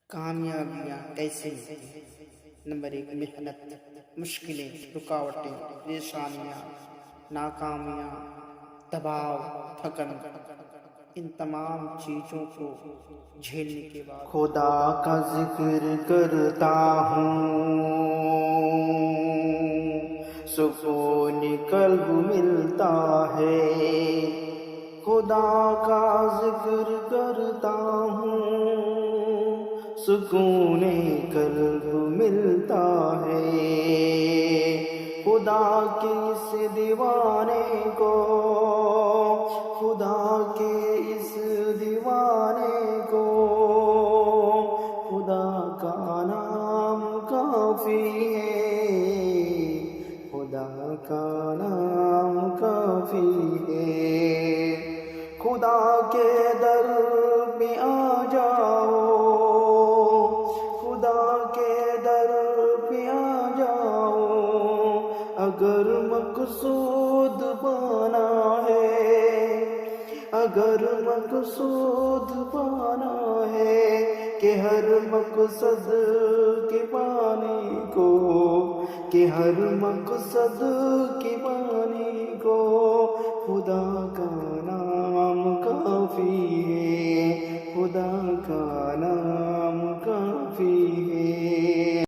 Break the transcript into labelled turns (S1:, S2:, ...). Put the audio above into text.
S1: کامیابیاں کیسے ملتی ہیں؟ نمبر 1، محنت، مشکلیں، رکاوٹیں، پریشانیاں، ناکامیاں، دباؤ، تھکن، ان تمام چیزوں کو جھیلنے کے بعد خدا کا ذکر کرتا ہوں، سکون قلب ملتا ہے۔ خدا کا ذکر کرتا ہوں، سکون قلب ملتا ہے۔ خدا کے اس دیوانے کو، خدا کے اس دیوانے کو، خدا کا نام کافی ہے، خدا کا نام کافی ہے۔ خدا کے در پہ آ جاؤ، خدا کے در پہ آ جاؤ، اگر مقصود پانا ہے، اگر مقصود پانا ہے، کہ ہر مقصد کے پانے کو، کہ ہر مقصد کے پانے کو خدا